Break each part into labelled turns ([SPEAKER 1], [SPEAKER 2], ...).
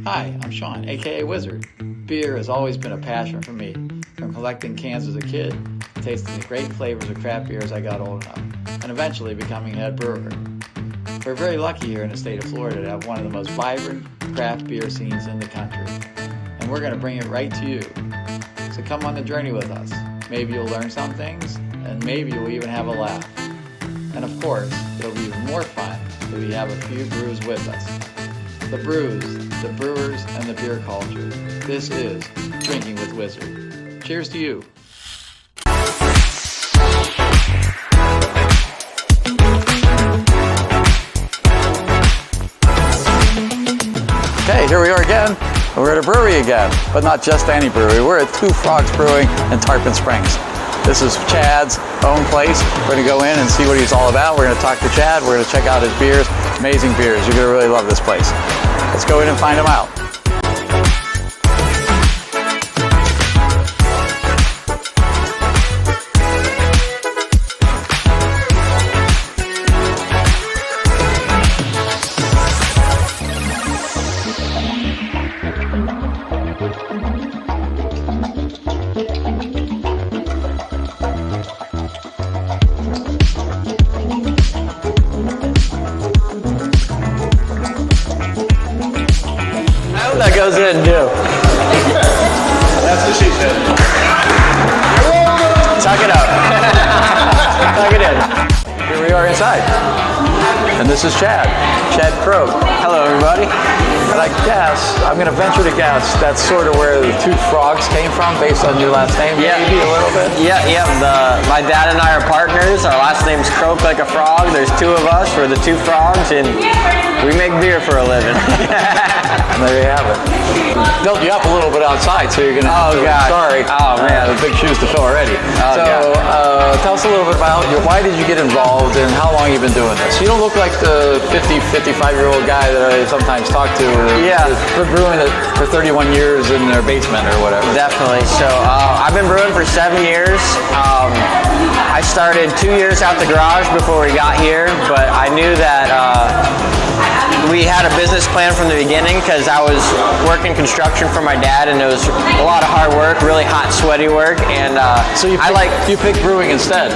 [SPEAKER 1] Hi, I'm Sean, aka Wizard. Beer has always been a passion for me, from collecting cans as a kid, tasting the great flavors of craft beer as I got old enough, and eventually becoming head brewer. We're very lucky here in the state of Florida to have one of the most vibrant craft beer scenes in the country, and we're going to bring it right to you. So come on the journey with us. Maybe you'll learn some things, and maybe you'll even have a laugh. And of course, it'll be even more fun if we have a few brews with us. The brews, the brewers, and the beer culture. This is Drinking with Wizard. Cheers to you. Okay, here we are again. We're at a brewery again, but not just any brewery. We're at Two Frogs Brewing in Tarpon Springs. This is Chad's own place. We're going to go in and see what he's all about. We're going to talk to Chad. We're going to check out his beers. Amazing beers. You're going to really love this place. Let's go in and find him out.
[SPEAKER 2] That goes in too.
[SPEAKER 3] That's what she said.
[SPEAKER 2] Tuck it up. Tuck it in.
[SPEAKER 1] Here we are inside. And this is Chad Croake.
[SPEAKER 2] Hello, everybody.
[SPEAKER 1] And I guess, I'm going to venture to guess, that's sort of where the Two Frogs came from, based on your last name,
[SPEAKER 2] Yeah.
[SPEAKER 1] maybe a little bit?
[SPEAKER 2] Yeah. My dad and I are partners. Our last name's Croake like a frog. There's two of us. We're the Two Frogs, and we make beer for a living.
[SPEAKER 1] And there you have it. Built you up a little bit outside, so you're going to
[SPEAKER 2] Oh, God.
[SPEAKER 1] Sorry.
[SPEAKER 2] Oh, man.
[SPEAKER 1] Big shoes to fill already.
[SPEAKER 2] Oh,
[SPEAKER 1] so, tell us a little bit about why did you get involved and how long you've been doing this? You don't look like the 50, 55-year-old guy that I sometimes talk to.
[SPEAKER 2] Yeah.
[SPEAKER 1] For brewing it for 31 years in their basement or whatever.
[SPEAKER 2] Definitely. So I've been brewing for 7 years. I started 2 years out the garage before we got here, but I knew that we had a business plan from the beginning because I was working construction for my dad, and it was a lot of hard work, really hot, sweaty work. And
[SPEAKER 1] So you picked brewing instead.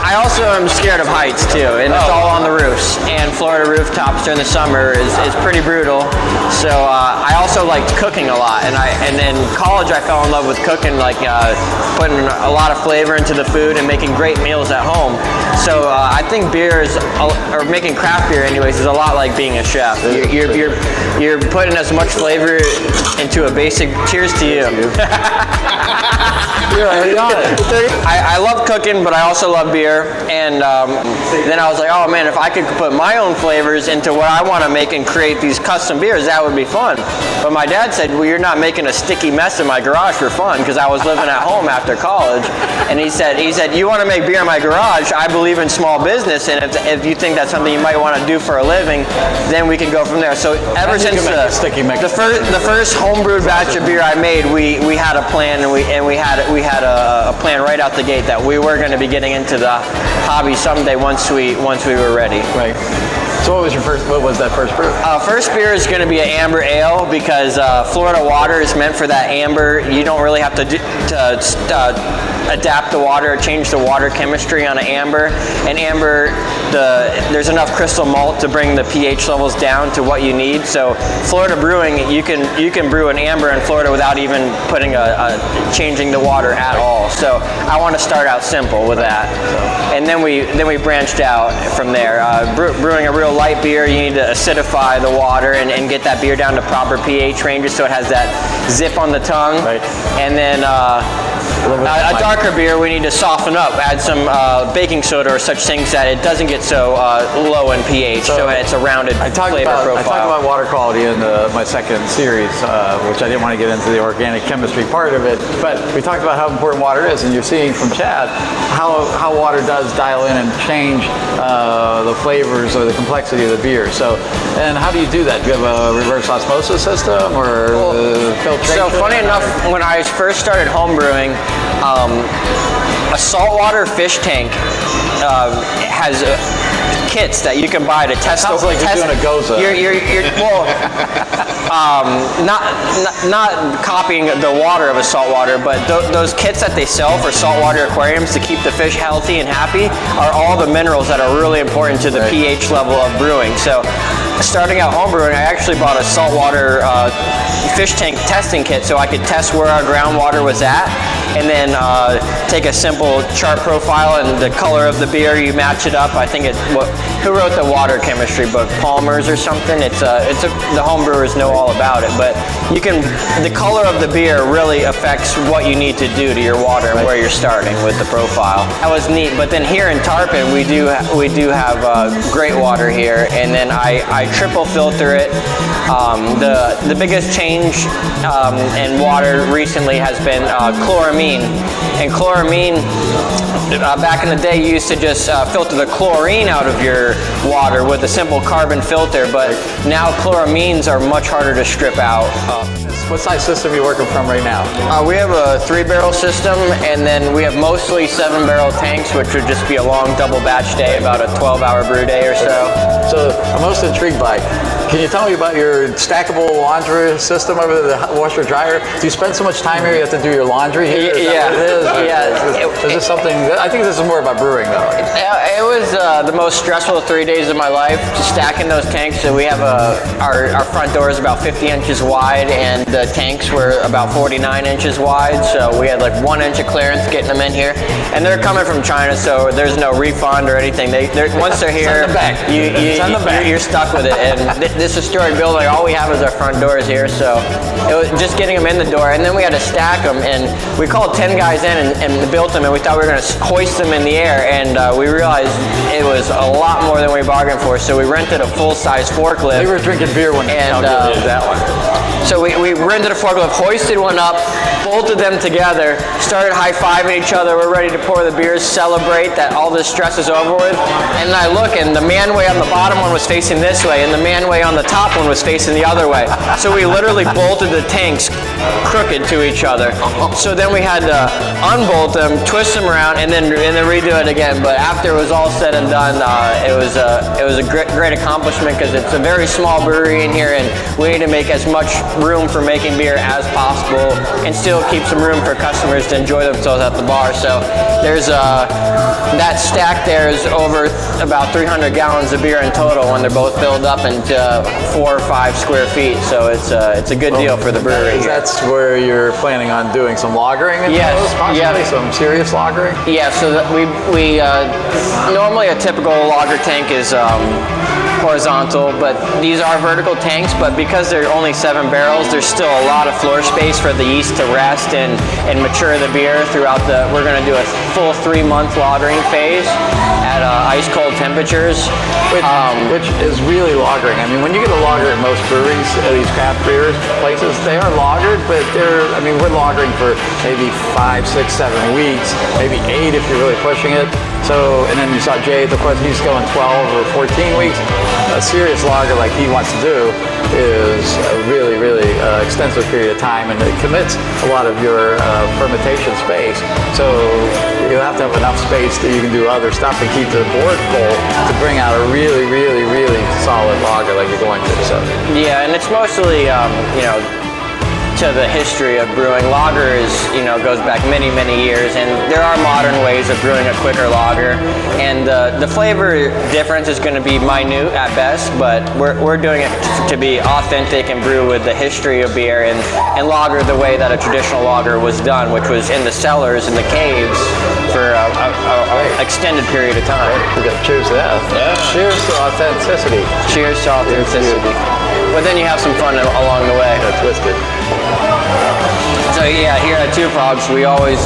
[SPEAKER 2] I also am scared of heights too, and it's all on the roofs. And Florida rooftops during the summer is pretty brutal. So I also liked cooking a lot, and in college I fell in love with cooking, like putting a lot of flavor into the food and making great meals at home. So I think beer is, or making craft beer anyways, is a lot like being a chef. You're putting as much flavor into a basic. Cheers to you.
[SPEAKER 1] You're already on it.
[SPEAKER 2] I love cooking, but I also love beer. And then I was like, oh man, if I could put my own flavors into what I want to make and create these custom beers, that would be fun. But my dad said, well, you're not making a sticky mess in my garage for fun, because I was living at home after college. And he said, you want to make beer in my garage? I believe in small business, and if you think that's something you might want to do for a living, then we can go from there. So ever since the first homebrewed batch of beer I made, we had a plan, and we had a plan right out the gate that we were going to be getting into the hobby someday once we were ready.
[SPEAKER 1] Right. So what was that first brew?
[SPEAKER 2] First beer is going to be an amber ale, because Florida water is meant for that amber. You don't really have to adapt the water or change the water chemistry on an amber. And amber, there's enough crystal malt to bring the pH levels down to what you need. So Florida brewing, you can brew an amber in Florida without even changing the water at all. So I want to start out simple with that. And then we branched out from there. Brewing a real light beer, you need to acidify the water and get that beer down to proper pH ranges so it has that zip on the tongue.
[SPEAKER 1] Right.
[SPEAKER 2] And then a darker beer, we need to soften up, add some baking soda or such things that it doesn't get so low in pH, so it's a rounded flavor profile.
[SPEAKER 1] I talked about water quality in my second series, which I didn't want to get into the organic chemistry part of it, but we talked about how important water is, and you're seeing from Chad how water does dial in and change the flavors or the complexity of the beer. So, and how do you do that? Do you have a reverse osmosis system or filtration?
[SPEAKER 2] So funny enough, when I first started home brewing, A saltwater fish tank has kits that you can buy to test.
[SPEAKER 1] Sounds like you're doing a goza.
[SPEAKER 2] Well, not copying the water of a saltwater, but those kits that they sell for saltwater aquariums to keep the fish healthy and happy are all the minerals that are really important to the pH level of brewing. So, starting out home brewing, I actually bought a saltwater fish tank testing kit so I could test where our groundwater was at, and then take a simple chart profile and the color of the beer. You match it up. I think who wrote the water chemistry book? Palmer's or something. The home brewers know all about it, but the color of the beer really affects what you need to do to your water and where you're starting with the profile. That was neat. But then here in Tarpon, we do have great water here, and then I triple filter it. The biggest change in water recently has been chloramine. And chloramine, back in the day, you used to just filter the chlorine out of your water with a simple carbon filter, but now chloramines are much harder to strip out.
[SPEAKER 1] What size system are you working from right now?
[SPEAKER 2] We have a 3-barrel system, and then we have mostly 7-barrel tanks, which would just be a long double batch day, about a 12-hour brew day or so.
[SPEAKER 1] So I'm most intrigued by, can you tell me about your stackable laundry system over the washer dryer? Do you spend so much time here you have to do your laundry here? Is that what it is?
[SPEAKER 2] Yeah.
[SPEAKER 1] Is this something, I think this is more about brewing though.
[SPEAKER 2] It was the most stressful 3 days of my life, just stacking those tanks. So we have our front door is about 50 inches wide, and the tanks were about 49 inches wide. So we had like 1 inch of clearance getting them in here. And they're coming from China, so there's no refund or anything. Once they're here,
[SPEAKER 1] Send them back.
[SPEAKER 2] You're stuck with it. And this historic building, all we have is our front doors here. So it was just getting them in the door, and then we had to stack them. And we called 10 guys in and built them, and we thought we were going to hoist them in the air, and we realized it was a lot more than we bargained for. So we rented a full-size forklift.
[SPEAKER 1] We were drinking beer when you calculated that one.
[SPEAKER 2] So we rented a forklift, hoisted one up, bolted them together, started high-fiving each other. We're ready to pour the beers, celebrate that all this stress is over with. And then I look, and the manway on the bottom one was facing this way, and the manway on the top one was facing the other way. So we literally bolted the tanks crooked to each other. So then we had to unbolt them, twist them around, and then redo it again. But after it was all said and done, it was a great accomplishment, because it's a very small brewery in here, and we need to make as much room for making beer as possible and still keep some room for customers to enjoy themselves at the bar. So there's that stack there is over about 300 gallons of beer in total when they're both filled up into 4 or 5 square feet. So it's a good deal for the brewery.
[SPEAKER 1] That's where you're planning on doing some lagering in those, possibly? Some serious lagering?
[SPEAKER 2] Yeah, so we normally a typical lager tank is horizontal, but these are vertical tanks, but because they're only 7 barrels, there's still a lot of floor space for the yeast to rest and mature the beer throughout we're going to do a full 3-month lagering phase at ice cold temperatures.
[SPEAKER 1] Which is really lagering. I mean, when you get a lager at most breweries, these craft beer places, they are lagered, but we're lagering for maybe 5, 6, 7 weeks, maybe 8 if you're really pushing it. So, and then you saw Jay, of course, he's going 12 or 14 weeks. A serious lager like he wants to do is a really, really extensive period of time, and it commits a lot of your fermentation space. So you have to have enough space that you can do other stuff and keep the board full to bring out a really, really, really solid lager like you're going to. So
[SPEAKER 2] yeah, and it's mostly to the history of brewing. Lager goes back many, many years, and there are modern ways of brewing a quicker lager, and the flavor difference is going to be minute at best, but we're doing it to be authentic and brew with the history of beer and lager the way that a traditional lager was done, which was in the cellars, in the caves, for an extended period of time.
[SPEAKER 1] Cheers to that. Yeah. Cheers to authenticity.
[SPEAKER 2] Cheers to authenticity. But then you have some fun along the way.
[SPEAKER 1] Twisted.
[SPEAKER 2] So yeah, here at Two Frogs, we always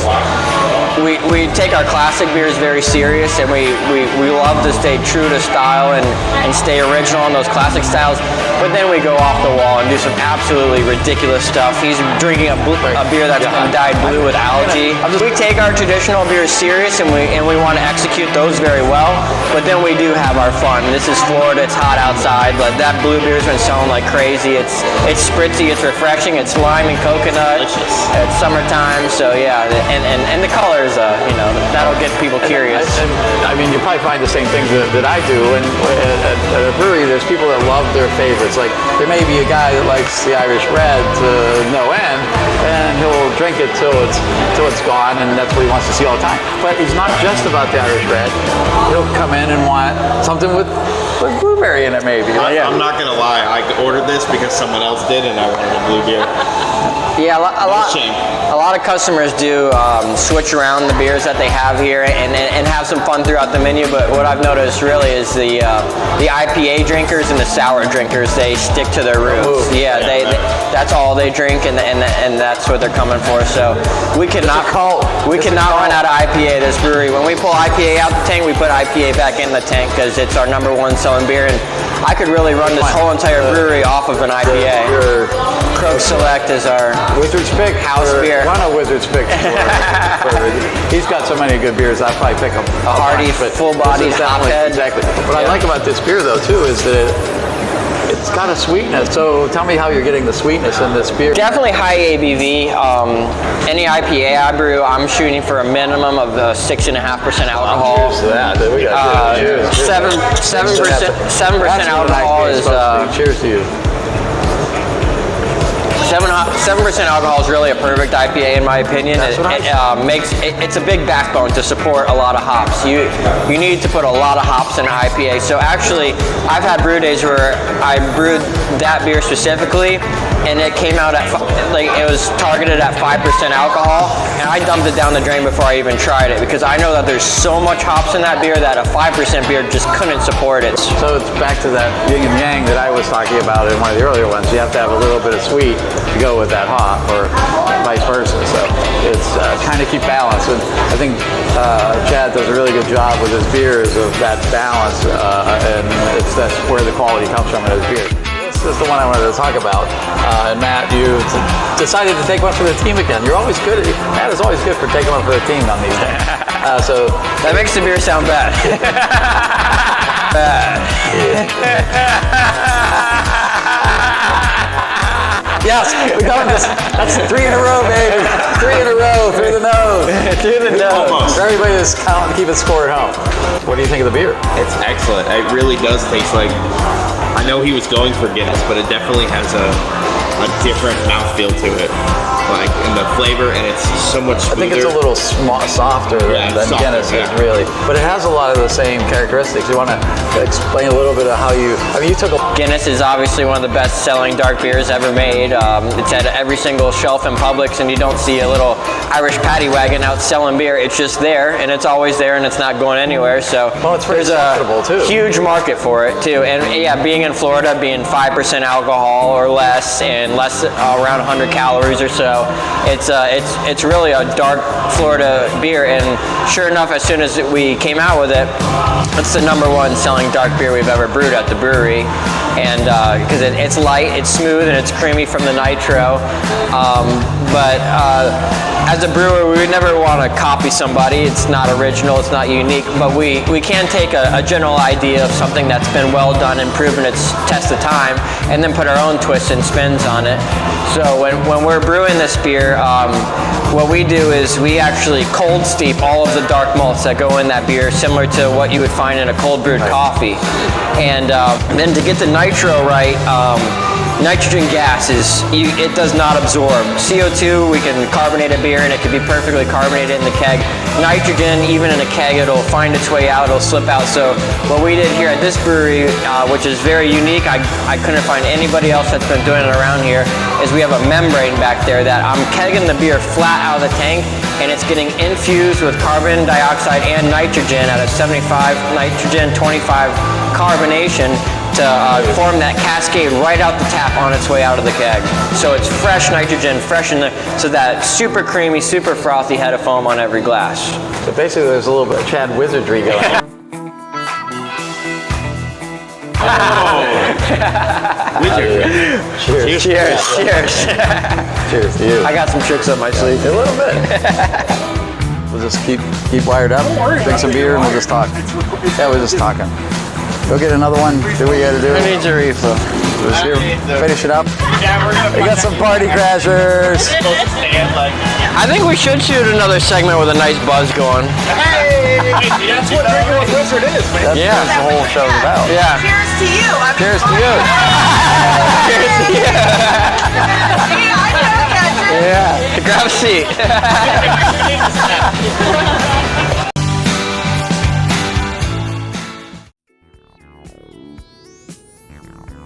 [SPEAKER 2] we take our classic beers very serious, and we love to stay true to style and stay original in those classic styles. But then we go off the wall and do some absolutely ridiculous stuff. He's drinking a beer that's been dyed blue with algae. We take our traditional beers serious, and we want to execute those very well. But then we do have our fun. This is Florida. It's hot outside, but that blue beer's been selling like crazy. It's spritzy. It's refreshing. It's lime and coconut.
[SPEAKER 3] Delicious.
[SPEAKER 2] It's summertime, so yeah. And the colors, that'll get people curious.
[SPEAKER 1] I mean, you probably find the same things that I do. And at a brewery, there's people that love their favorites. Like, there may be a guy that likes the Irish Red to no end, and he'll drink it till it's gone, and that's what he wants to see all the time. But he's not just about the Irish Red. He'll come in and want something with blueberry in it, maybe.
[SPEAKER 3] I'm not gonna lie, I ordered this because someone else did, and I wanted a blue beer.
[SPEAKER 2] Yeah,
[SPEAKER 3] Shame.
[SPEAKER 2] a lot of customers do switch around the beers that they have here and have some fun throughout the menu. But what I've noticed really is the IPA drinkers and the sour drinkers, they stick to their roots. Yeah, that's all they drink, and that's what they're coming for. So we cannot run out of IPA this brewery. When we pull IPA out the tank, we put IPA back in the tank because it's our #1 selling beer. And I could really run this whole entire brewery off of an IPA. Croake Select is our
[SPEAKER 1] Wizard's Pick
[SPEAKER 2] house beer.
[SPEAKER 1] One of Wizard's Picks. He's got so many good beers, I'd probably pick them.
[SPEAKER 2] A hearty, full-bodied hophead.
[SPEAKER 1] Exactly. What I like about this beer, though, too, is that it's got a sweetness. So tell me how you're getting the sweetness in this beer.
[SPEAKER 2] Definitely high ABV. Any IPA I brew, I'm shooting for a minimum of 6.5% alcohol.
[SPEAKER 1] Cheers to that. We got cheers.
[SPEAKER 2] 7% alcohol is.
[SPEAKER 1] Cheers to you.
[SPEAKER 2] 7% alcohol is really a perfect IPA in my opinion. It's a big backbone to support a lot of hops. You need to put a lot of hops in an IPA. So actually, I've had brew days where I brewed that beer specifically, and it came out at it was targeted at 5% alcohol, and I dumped it down the drain before I even tried it because I know that there's so much hops in that beer that a 5% beer just couldn't support it.
[SPEAKER 1] So it's back to that yin and yang that I was talking about in one of the earlier ones. You have to have a little bit of sweet to go with that hop, or vice versa. So it's trying to keep balance, and I think Chad does a really good job with his beers of that balance, and that's where the quality comes from in his beer. This is the one I wanted to talk about, and Matt, you decided to take one for the team again. You're always good. Matt is always good for taking one for the team on these things. So
[SPEAKER 2] that makes the beer sound bad.
[SPEAKER 1] Yes, we got this. That's 3 in a row, baby. 3 in a row through the nose.
[SPEAKER 2] Through the nose.
[SPEAKER 3] Almost.
[SPEAKER 1] For everybody that's counting, keep it score at home. What do you think of the beer?
[SPEAKER 3] It's excellent. It really does taste like, I know he was going for Guinness, but it definitely has a different mouthfeel to it. Like in the flavor, and it's so much smoother.
[SPEAKER 1] I think it's a little softer than Guinness is, really. But it has a lot of the same characteristics. You want to explain a little bit of how you took a...
[SPEAKER 2] Guinness is obviously one of the best-selling dark beers ever made. It's at every single shelf in Publix, and you don't see a little Irish paddy wagon out selling beer. It's just there, and it's always there, and it's not going anywhere. So
[SPEAKER 1] it's very profitable, too.
[SPEAKER 2] Huge market for it, too. And yeah, being in Florida, being 5% alcohol or less, and less around 100 calories or so, it's really a dark Florida beer. And sure enough, as soon as we came out with it, it's the #1 selling dark beer we've ever brewed at the brewery. And because it's light, it's smooth, and it's creamy from the Nitro. But as a brewer, we would never want to copy somebody. It's not original, it's not unique, but we can take a general idea of something that's been well done and proven its test of time, and then put our own twists and spins on it. So when we're brewing this beer, what we do is we actually cold steep all of the dark malts that go in that beer, similar to what you would find in a cold brewed coffee. And then to get the Nitro right, nitrogen gas it does not absorb. CO2, we can carbonate a beer and it can be perfectly carbonated in the keg. Nitrogen, even in a keg, it'll find its way out, it'll slip out. So what we did here at this brewery, which is very unique, I couldn't find anybody else that's been doing it around here, is we have a membrane back there that I'm kegging the beer flat out of the tank, and it's getting infused with carbon dioxide and nitrogen at a 75 nitrogen, 25 carbonation to form that cascade right out the tap on its way out of the keg. So it's fresh nitrogen, fresh in there, so that super creamy, super frothy head of foam on every glass.
[SPEAKER 1] So basically there's a little bit of Chad wizardry going on.
[SPEAKER 2] Cheers. Cheers. Cheers.
[SPEAKER 1] Cheers to you.
[SPEAKER 2] I got some tricks up my sleeve.
[SPEAKER 1] A little bit. We'll just keep wired up, drink some beer, and we'll just talk. Yeah, we're just talking. Go get another one, do what you gotta do.
[SPEAKER 2] Who needs a refill?
[SPEAKER 1] Just here, finish it up.
[SPEAKER 3] Yeah, we're gonna
[SPEAKER 1] We got some party crashers.
[SPEAKER 2] I think we should shoot another segment with a nice buzz going.
[SPEAKER 3] Hey, that's what Drinking with Wizard is, man.
[SPEAKER 1] That's what the whole show's about.
[SPEAKER 2] Yeah.
[SPEAKER 4] Cheers to you.
[SPEAKER 1] Cheers to you.
[SPEAKER 2] Cheers to you. Yeah. Grab a seat.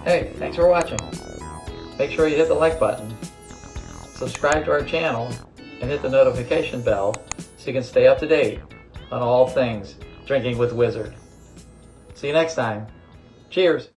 [SPEAKER 1] Hey, thanks for watching. Make sure you hit the like button, subscribe to our channel, and hit the notification bell so you can stay up to date on all things Drinking with Wizard. See you next time. Cheers.